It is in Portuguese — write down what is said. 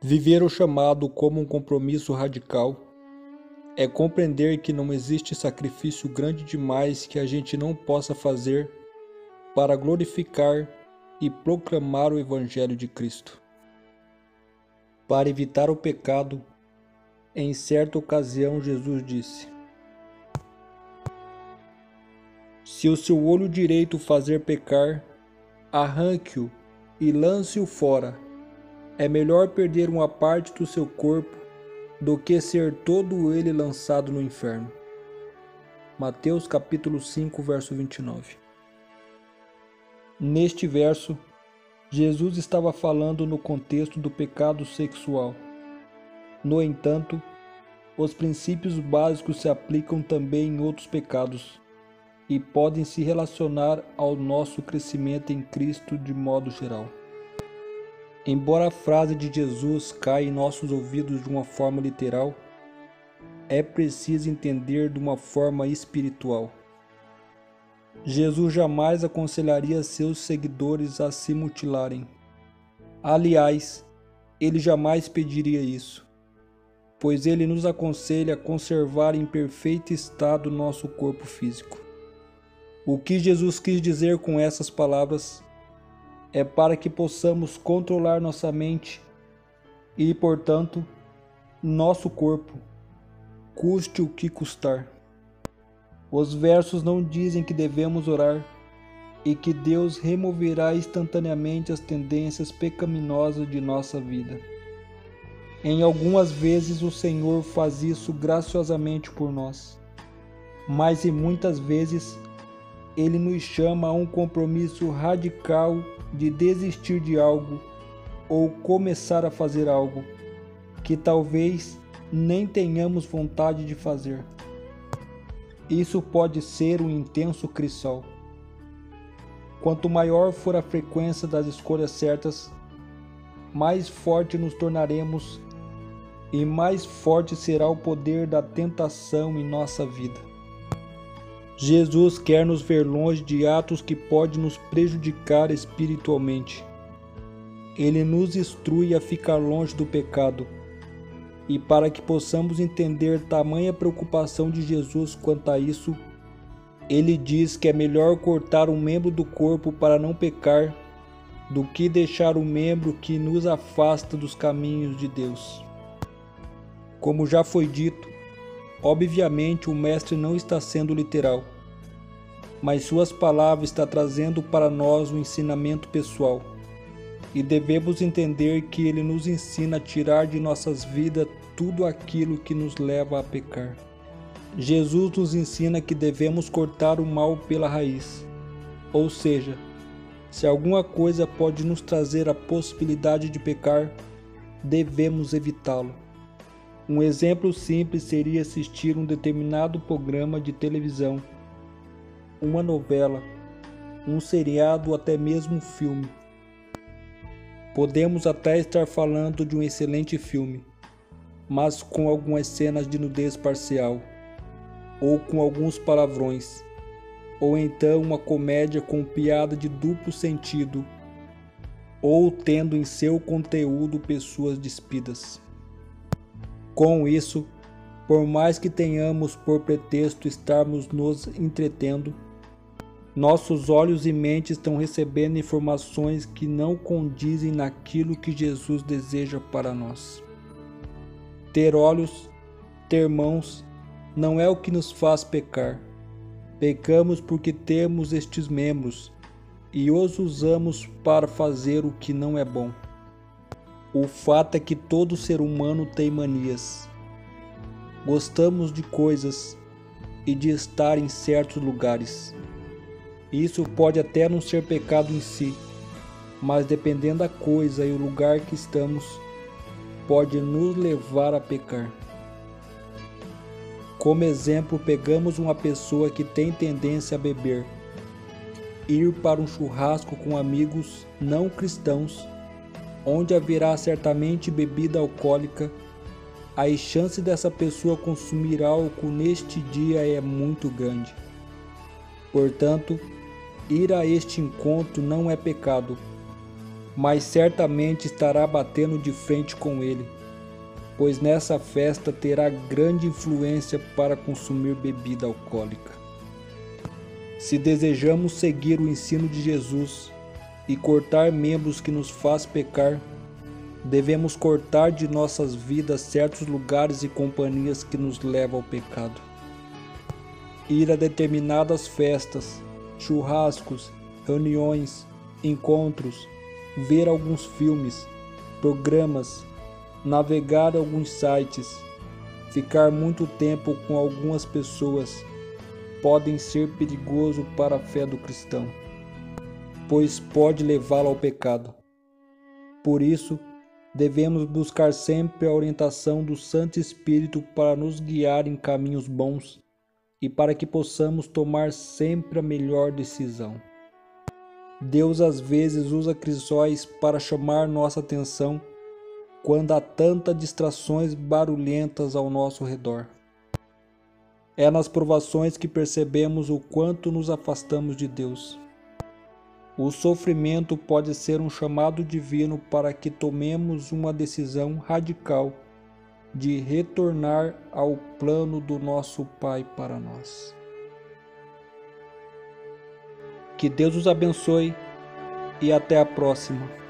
Viver o chamado como um compromisso radical é compreender que não existe sacrifício grande demais que a gente não possa fazer para glorificar e proclamar o Evangelho de Cristo. Para evitar o pecado, em certa ocasião Jesus disse: Se o seu olho direito fazer pecar, arranque-o e lance-o fora. É melhor perder uma parte do seu corpo do que ser todo ele lançado no inferno. Mateus capítulo 5, verso 29. Neste verso, Jesus estava falando no contexto do pecado sexual. No entanto, os princípios básicos se aplicam também em outros pecados e podem se relacionar ao nosso crescimento em Cristo de modo geral. Embora a frase de Jesus caia em nossos ouvidos de uma forma literal, é preciso entender de uma forma espiritual. Jesus jamais aconselharia seus seguidores a se mutilarem. Aliás, ele jamais pediria isso, pois ele nos aconselha a conservar em perfeito estado nosso corpo físico. O que Jesus quis dizer com essas palavras é para que possamos controlar nossa mente e, portanto, nosso corpo, custe o que custar. Os versos não dizem que devemos orar e que Deus removerá instantaneamente as tendências pecaminosas de nossa vida. Em algumas vezes o Senhor faz isso graciosamente por nós, mas em muitas vezes Ele nos chama a um compromisso radical de desistir de algo ou começar a fazer algo que talvez nem tenhamos vontade de fazer. Isso pode ser um intenso crisol. Quanto maior for a frequência das escolhas certas, mais forte nos tornaremos e mais forte será o poder da tentação em nossa vida. Jesus quer nos ver longe de atos que podem nos prejudicar espiritualmente. Ele nos instrui a ficar longe do pecado. E para que possamos entender tamanha preocupação de Jesus quanto a isso, ele diz que é melhor cortar um membro do corpo para não pecar do que deixar um membro que nos afasta dos caminhos de Deus. Como já foi dito, obviamente o mestre não está sendo literal, mas suas palavras estão trazendo para nós um ensinamento pessoal, e devemos entender que ele nos ensina a tirar de nossas vidas tudo aquilo que nos leva a pecar. Jesus nos ensina que devemos cortar o mal pela raiz, ou seja, se alguma coisa pode nos trazer a possibilidade de pecar, devemos evitá-lo. Um exemplo simples seria assistir um determinado programa de televisão, uma novela, um seriado ou até mesmo um filme. Podemos até estar falando de um excelente filme, mas com algumas cenas de nudez parcial, ou com alguns palavrões, ou então uma comédia com piada de duplo sentido, ou tendo em seu conteúdo pessoas despidas. Com isso, por mais que tenhamos por pretexto estarmos nos entretendo, nossos olhos e mentes estão recebendo informações que não condizem naquilo que Jesus deseja para nós. Ter olhos, ter mãos, não é o que nos faz pecar. Pecamos porque temos estes membros e os usamos para fazer o que não é bom. O fato é que todo ser humano tem manias. Gostamos de coisas e de estar em certos lugares. Isso pode até não ser pecado em si, mas dependendo da coisa e o lugar que estamos, pode nos levar a pecar. Como exemplo, pegamos uma pessoa que tem tendência a beber, ir para um churrasco com amigos não cristãos, onde haverá certamente bebida alcoólica. A chance dessa pessoa consumir álcool neste dia é muito grande. Portanto, ir a este encontro não é pecado, mas certamente estará batendo de frente com ele, pois nessa festa terá grande influência para consumir bebida alcoólica. Se desejamos seguir o ensino de Jesus e cortar membros que nos faz pecar, devemos cortar de nossas vidas certos lugares e companhias que nos levam ao pecado. Ir a determinadas festas, churrascos, reuniões, encontros, ver alguns filmes, programas, navegar alguns sites, ficar muito tempo com algumas pessoas podem ser perigoso para a fé do cristão, pois pode levá-lo ao pecado. Por isso, devemos buscar sempre a orientação do Santo Espírito para nos guiar em caminhos bons e para que possamos tomar sempre a melhor decisão. Deus às vezes usa crisóis para chamar nossa atenção quando há tantas distrações barulhentas ao nosso redor. É nas provações que percebemos o quanto nos afastamos de Deus. O sofrimento pode ser um chamado divino para que tomemos uma decisão radical de retornar ao plano do nosso Pai para nós. Que Deus os abençoe e até a próxima.